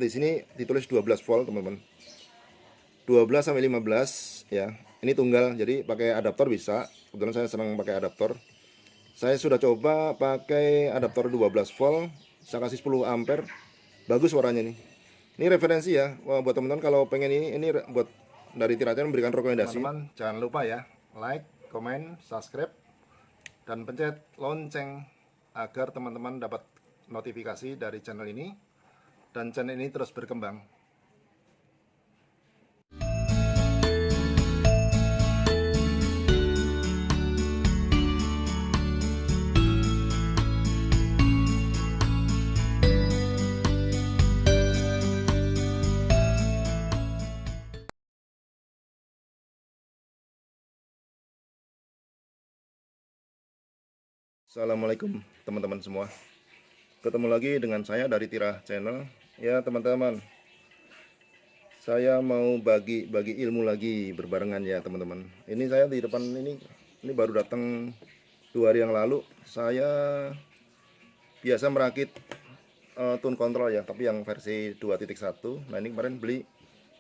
di sini ditulis 12 volt, teman-teman. 12 sampai 15 ya. Ini tunggal, jadi pakai adaptor bisa. Kebetulan saya senang pakai adaptor. Saya sudah coba pakai adaptor 12 volt, saya kasih 10 ampere. Bagus suaranya nih. Ini referensi ya. Wah, buat teman-teman kalau pengen ini buat dari Tirajan memberikan rekomendasi. Teman-teman jangan lupa ya, like, komen, subscribe, dan pencet lonceng agar teman-teman dapat notifikasi dari channel ini dan channel ini terus berkembang. Assalamualaikum teman-teman semua. Ketemu lagi dengan saya dari Tira Channel. Ya teman-teman, saya mau bagi ilmu lagi berbarengan ya teman-teman. Ini saya di depan ini baru datang 2 hari yang lalu. Saya biasa merakit tune control ya, tapi yang versi 2.1. Nah ini kemarin beli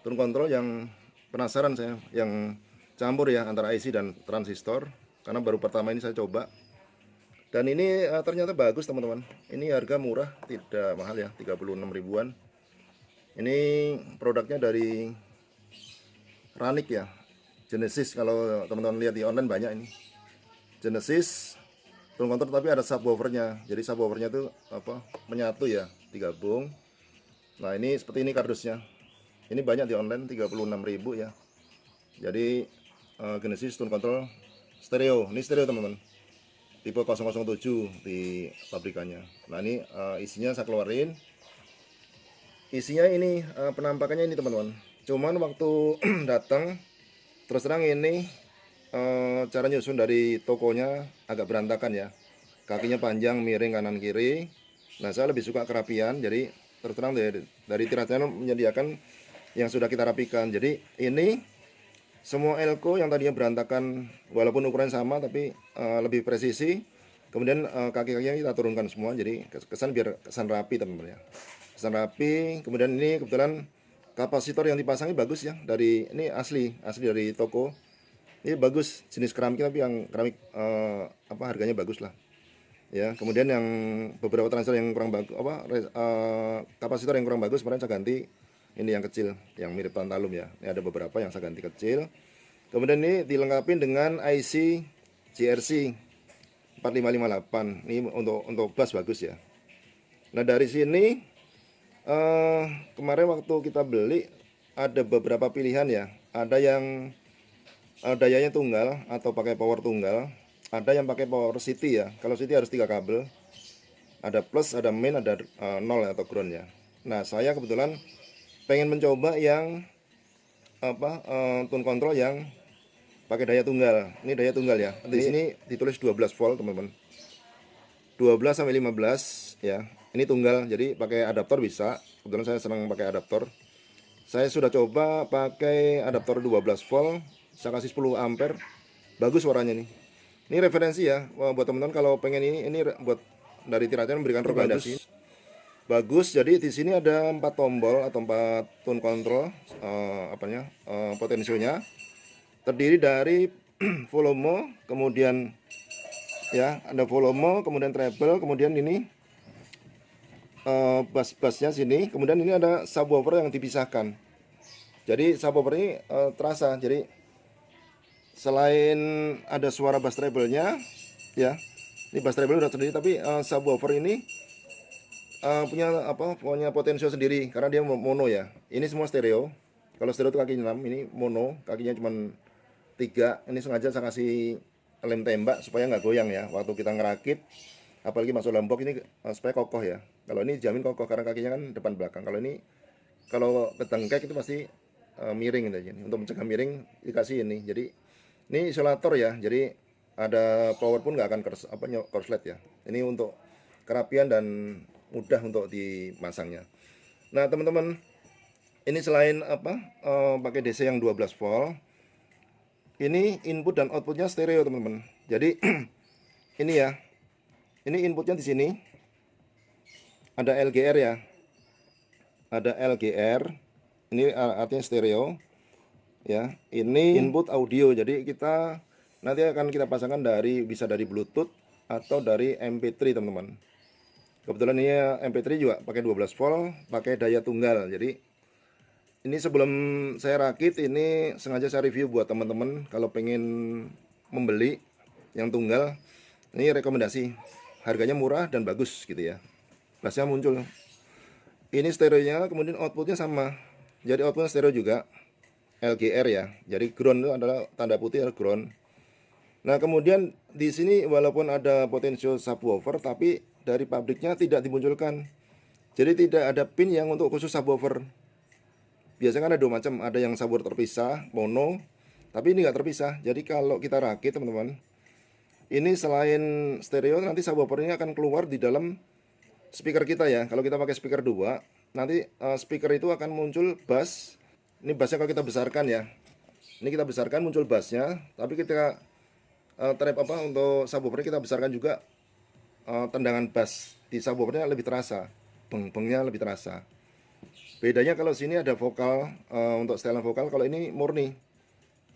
tune control yang penasaran saya, yang campur ya antara IC dan transistor. Karena baru pertama ini saya coba. Dan ini ternyata bagus teman-teman. Ini harga murah, tidak mahal ya, 36 ribuan. Ini produknya dari Ranik ya, Genesis. Kalau teman-teman lihat di online banyak ini Genesis tune control, tapi ada subwoofernya. Jadi subwoofernya itu menyatu ya, digabung. Nah ini seperti ini kardusnya. Ini banyak di online, 36.000 ya. Jadi Genesis tune control stereo. Ini stereo teman-teman, tipe 007 di pabrikannya. Nah ini isinya saya keluarin. Isinya ini penampakannya ini teman-teman. Cuman waktu datang, terus terang ini cara nyusun dari tokonya agak berantakan ya. Kakinya panjang, miring kanan kiri. Nah saya lebih suka kerapian. Jadi terus terang dari Tira Channel menyediakan yang sudah kita rapikan. Jadi ini semua elko yang tadinya berantakan, walaupun ukuran sama tapi lebih presisi. Kemudian kaki-kakinya kita turunkan semua, jadi biar kesan rapi teman-teman ya, kesan rapi. Kemudian ini kebetulan kapasitor yang dipasangi bagus ya, ini asli dari toko. Ini bagus, jenis keramik, tapi yang keramik harganya bagus lah ya. Kemudian yang beberapa transistor yang kurang bagus, kapasitor yang kurang bagus, kemarin saya ganti. Ini yang kecil, yang mirip tantalum ya. Ini ada beberapa yang saya ganti kecil. Kemudian ini dilengkapi dengan IC GRC 4558. Ini untuk bass bagus ya. Nah dari sini kemarin waktu kita beli ada beberapa pilihan ya. Ada yang dayanya tunggal atau pakai power tunggal. Ada yang pakai power city ya. Kalau city harus 3 kabel. Ada plus, ada main, ada 0 atau ground ya. Nah saya kebetulan pengen mencoba yang tune control yang pakai daya tunggal. Ini daya tunggal ya. Di sini ditulis 12 volt teman-teman. 12 sampai 15 ya. Ini tunggal, jadi pakai adaptor bisa. Kebetulan saya senang pakai adaptor. Saya sudah coba pakai adaptor 12 volt, saya kasih 10 ampere. Bagus suaranya nih. Ini referensi ya. Wah, buat teman-teman kalau pengen ini buat dari Tira Channel memberikan rekomendasi. Bagus. Jadi di sini ada 4 tombol atau 4 tune control potensionya. Terdiri dari volume, kemudian ya ada volume, kemudian treble, kemudian ini bass-bassnya sini, kemudian ini ada subwoofer yang dipisahkan. Jadi subwoofer ini terasa. Jadi selain ada suara bass treble-nya ya, ini bass treble udah sendiri, tapi subwoofer ini punya potensio sendiri karena dia mono ya. Ini semua stereo. Kalau stereo itu kakinya 6, ini mono, kakinya cuma 3. Ini sengaja saya kasih lem tembak supaya nggak goyang ya waktu kita ngerakit, apalagi masuk lombok ini supaya kokoh ya. Kalau ini jamin kokoh karena kakinya kan depan belakang. Kalau ketengkek itu pasti miring gitu. Untuk mencegah miring dikasih ini. Jadi ini isolator ya. Jadi ada power pun nggak akan korslet ya. Ini untuk kerapian dan mudah untuk dimasangnya. Nah teman-teman, ini selain pakai DC yang 12 volt, ini input dan outputnya stereo teman-teman. Jadi ini ya, ini inputnya di sini ada LGR ya. ada LGR, ini artinya stereo ya. Ini input audio, jadi kita nanti akan kita pasangkan bisa dari Bluetooth atau dari MP3 teman-teman. Kebetulan ini MP3 juga pakai 12 volt, pakai daya tunggal. Jadi ini sebelum saya rakit, ini sengaja saya review buat teman-teman kalau pengen membeli yang tunggal. Ini rekomendasi, harganya murah dan bagus gitu ya. Bassnya muncul. Ini stereonya, kemudian outputnya sama. Jadi outputnya stereo juga, LGR ya. Jadi ground itu adalah tanda putih adalah ground. Nah kemudian di sini walaupun ada potential subwoofer, tapi dari pabriknya tidak dimunculkan. Jadi tidak ada pin yang untuk khusus subwoofer. Biasanya kan ada dua macam, ada yang subwoofer terpisah, mono, tapi ini nggak terpisah. Jadi kalau kita rakit teman-teman, ini selain stereo, nanti subwoofernya akan keluar di dalam speaker kita ya. Kalau kita pakai speaker 2, nanti speaker itu akan muncul bass. Ini bassnya kalau kita besarkan ya. Ini kita besarkan muncul bassnya, tapi kita trap untuk subwoofernya kita besarkan juga, tendangan bass di subwoofernya lebih terasa, beng-bengnya lebih terasa. Bedanya kalau sini ada vokal, untuk setelan vokal, kalau ini murni.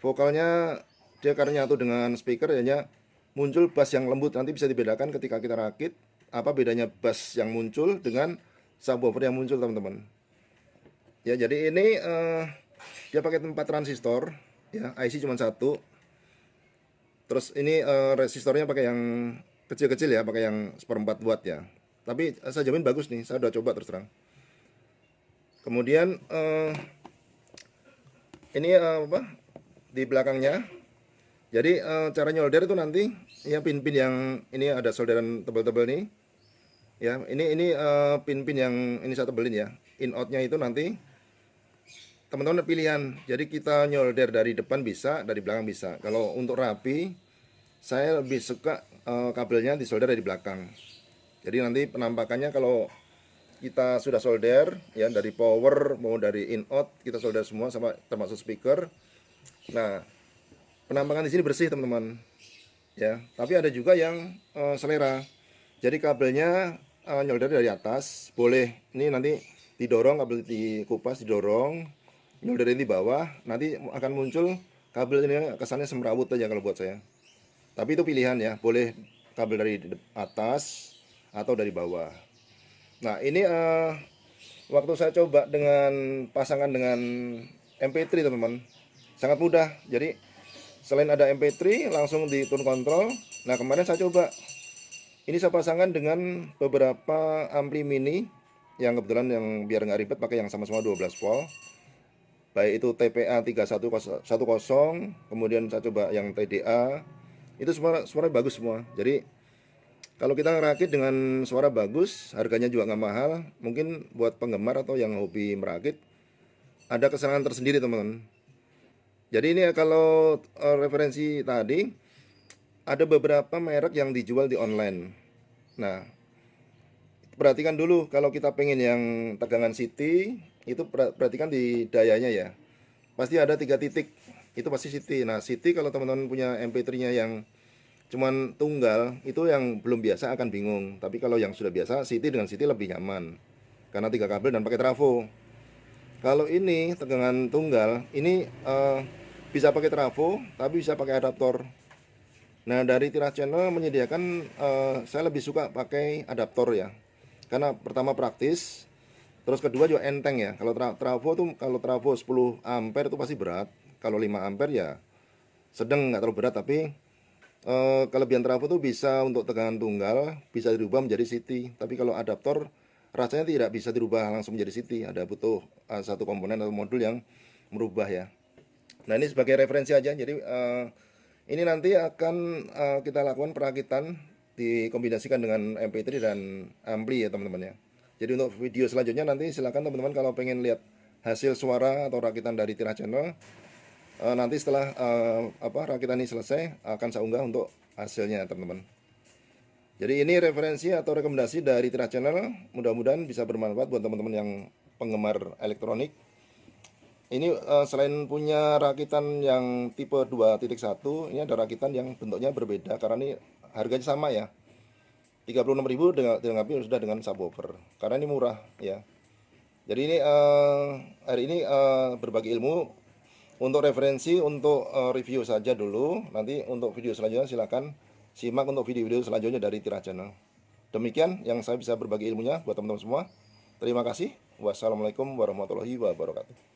Vokalnya dia karena nyatu dengan speaker hanya muncul bass yang lembut. Nanti bisa dibedakan ketika kita rakit apa bedanya bass yang muncul dengan subwoofer yang muncul teman-teman. Ya jadi ini dia pakai 4 transistor ya, IC cuma 1. Terus ini resistornya pakai yang kecil-kecil ya, pakai yang 1/4 watt ya. Tapi saya jamin bagus nih, saya udah coba terus terang. Kemudian ini di belakangnya. Jadi cara nyolder itu nanti ya pin-pin yang ini ada solderan tebal-tebal nih. Ya, ini pin-pin yang ini saya tebelin ya. In out-nya itu nanti teman-teman pilihan. Jadi kita nyolder dari depan bisa, dari belakang bisa. Kalau untuk rapi, saya lebih suka kabelnya disolder dari belakang. Jadi nanti penampakannya kalau kita sudah solder ya, dari power mau dari in out kita solder semua sama termasuk speaker. Nah, penampakan di sini bersih teman-teman. Ya, tapi ada juga yang selera. Jadi kabelnya nyolder dari atas, boleh ini nanti didorong, kabel dikupas didorong, nyolderin di bawah, nanti akan muncul kabel ini kesannya semrawut aja kalau buat saya. Tapi itu pilihan ya, boleh kabel dari atas atau dari bawah. Nah ini waktu saya coba dengan pasangan dengan MP3 teman-teman, sangat mudah. Jadi selain ada MP3 langsung di tune control. Nah kemarin saya coba, ini saya pasangkan dengan beberapa ampli mini yang kebetulan yang biar nggak ribet pakai yang sama-sama 12 volt. Baik itu TPA 3110, kemudian saya coba yang TDA. Itu suara bagus semua. Jadi kalau kita ngerakit dengan suara bagus, harganya juga nggak mahal. Mungkin buat penggemar atau yang hobi merakit ada kesenangan tersendiri teman-teman. Jadi ini kalau referensi tadi ada beberapa merek yang dijual di online. Nah, perhatikan dulu kalau kita pengen yang tegangan CT, itu perhatikan di dayanya ya. Pasti ada 3 titik, itu pasti CT. Nah, CT kalau teman-teman punya MP3-nya yang cuman tunggal, itu yang belum biasa akan bingung. Tapi kalau yang sudah biasa, CT dengan CT lebih nyaman karena 3 kabel dan pakai trafo. Kalau ini tegangan tunggal, ini bisa pakai trafo, tapi bisa pakai adaptor. Nah dari Tirah Channel menyediakan, saya lebih suka pakai adaptor ya, karena pertama praktis, terus kedua juga enteng ya. Kalau trafo tuh, kalau trafo 10 ampere itu pasti berat, kalau 5 ampere ya sedang, nggak terlalu berat. Tapi kelebihan trafo tuh bisa untuk tegangan tunggal, bisa dirubah menjadi CT. Tapi kalau adaptor rasanya tidak bisa dirubah langsung menjadi CT, ada butuh satu komponen atau modul yang merubah ya. Nah ini sebagai referensi aja. Jadi ini nanti akan kita lakukan perakitan dikombinasikan dengan MP3 dan ampli ya teman-teman ya. Jadi untuk video selanjutnya nanti silakan teman-teman kalau pengen lihat hasil suara atau rakitan dari Tirah Channel, nanti setelah rakitan ini selesai akan saya unggah untuk hasilnya teman-teman. Jadi ini referensi atau rekomendasi dari Tirah Channel, mudah-mudahan bisa bermanfaat buat teman-teman yang penggemar elektronik. Ini selain punya rakitan yang tipe 2.1, ini ada rakitan yang bentuknya berbeda karena ini harganya sama ya, 36.000 dilengkapi sudah dengan subwoofer, karena ini murah ya. Jadi ini hari ini berbagi ilmu untuk referensi, untuk review saja dulu. Nanti untuk video selanjutnya silakan simak untuk video-video selanjutnya dari Tira Channel. Demikian yang saya bisa berbagi ilmunya buat teman-teman semua. Terima kasih. Wassalamualaikum warahmatullahi wabarakatuh.